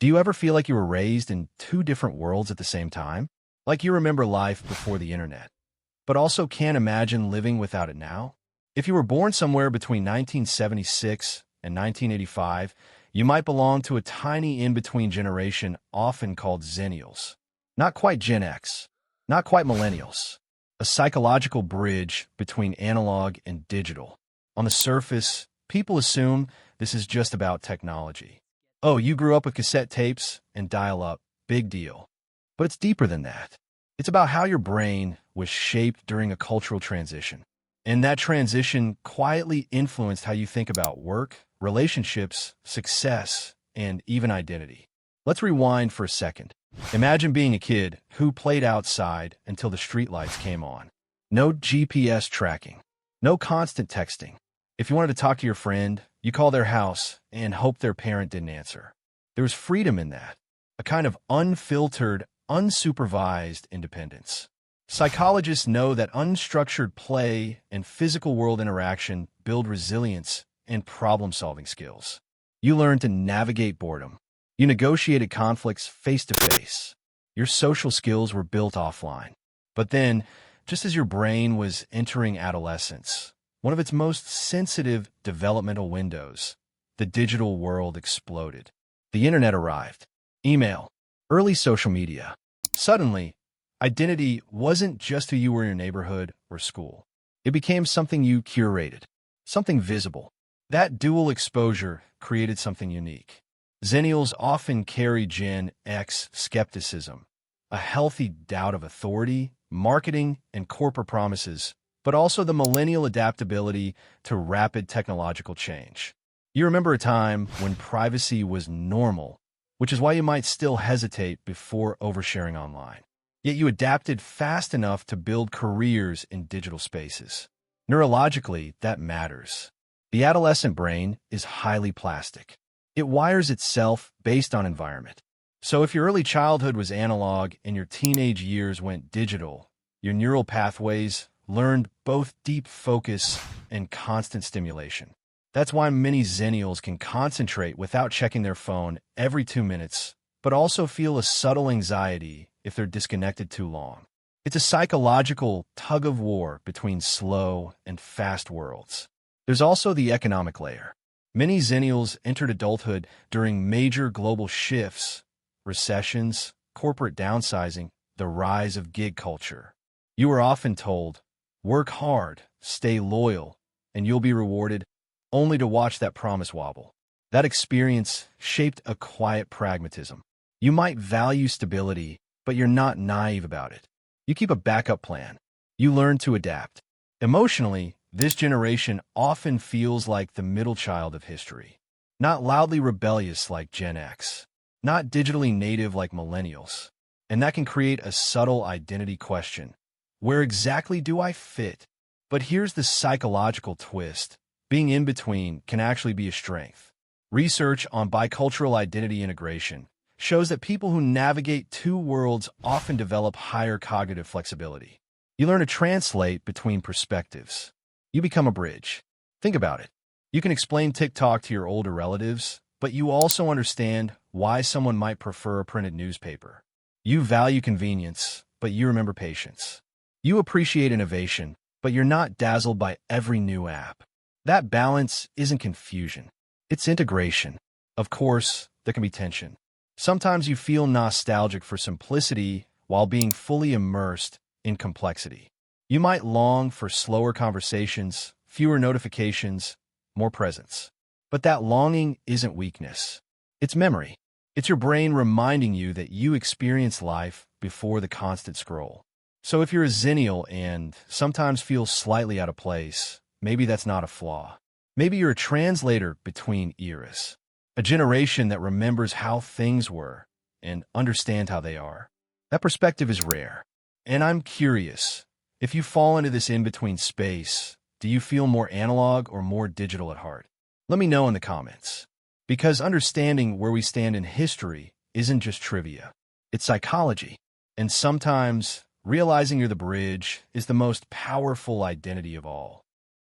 Do you ever feel like you were raised in two different worlds at the same time? Like you remember life before the internet, but also can't imagine living without it now? If you were born somewhere between 1976 and 1985, you might belong to a tiny in-between generation often called Xennials. Not quite Gen X, not quite millennials. A psychological bridge between analog and digital. On the surface, people assume this is just about technology. Oh, you grew up with cassette tapes and dial-up. Big deal. But it's deeper than that. It's about how your brain was shaped during a cultural transition. And that transition quietly influenced how you think about work, relationships, success, and even identity. Let's rewind for a second. Imagine being a kid who played outside until the streetlights came on. No GPS tracking. No constant texting. If you wanted to talk to your friend, you call their house and hope their parent didn't answer. There was freedom in that, a kind of unfiltered, unsupervised independence. Psychologists know that unstructured play and physical world interaction build resilience and problem-solving skills. You learn to navigate boredom. You negotiated conflicts face-to-face. Your social skills were built offline. But then, just as your brain was entering adolescence, one of its most sensitive developmental windows, the digital world exploded. The internet arrived. Email. Early social media. Suddenly, identity wasn't just who you were in your neighborhood or school. It became something you curated, something visible. That dual exposure created something unique. Xennials often carry Gen X skepticism, a healthy doubt of authority, marketing, and corporate promises, but also the millennial adaptability to rapid technological change. You remember a time when privacy was normal, which is why you might still hesitate before oversharing online. Yet you adapted fast enough to build careers in digital spaces. Neurologically, that matters. The adolescent brain is highly plastic. It wires itself based on environment. So if your early childhood was analog and your teenage years went digital, your neural pathways learned both deep focus and constant stimulation. That's why many Xennials can concentrate without checking their phone every 2 minutes, but also feel a subtle anxiety if they're disconnected too long. It's a psychological tug-of-war between slow and fast worlds. There's also the economic layer. Many Xennials entered adulthood during major global shifts, recessions, corporate downsizing, the rise of gig culture. You were often told, work hard, stay loyal, and you'll be rewarded, only to watch that promise wobble. That experience shaped a quiet pragmatism. You might value stability, but you're not naive about it. You keep a backup plan. You learn to adapt. Emotionally, this generation often feels like the middle child of history. Not loudly rebellious like Gen X. Not digitally native like millennials. And that can create a subtle identity question. Where exactly do I fit? But here's the psychological twist. Being in between can actually be a strength. Research on bicultural identity integration shows that people who navigate two worlds often develop higher cognitive flexibility. You learn to translate between perspectives. You become a bridge. Think about it. You can explain TikTok to your older relatives, but you also understand why someone might prefer a printed newspaper. You value convenience, but you remember patience. You appreciate innovation, but you're not dazzled by every new app. That balance isn't confusion. It's integration. Of course, there can be tension. Sometimes you feel nostalgic for simplicity while being fully immersed in complexity. You might long for slower conversations, fewer notifications, more presence. But that longing isn't weakness. It's memory. It's your brain reminding you that you experienced life before the constant scroll. So if you're a Xennial and sometimes feel slightly out of place, maybe that's not a flaw. Maybe you're a translator between eras. A generation that remembers how things were and understands how they are. That perspective is rare. And I'm curious, if you fall into this in-between space, do you feel more analog or more digital at heart? Let me know in the comments. Because understanding where we stand in history isn't just trivia. It's psychology. And sometimes realizing you're the bridge is the most powerful identity of all.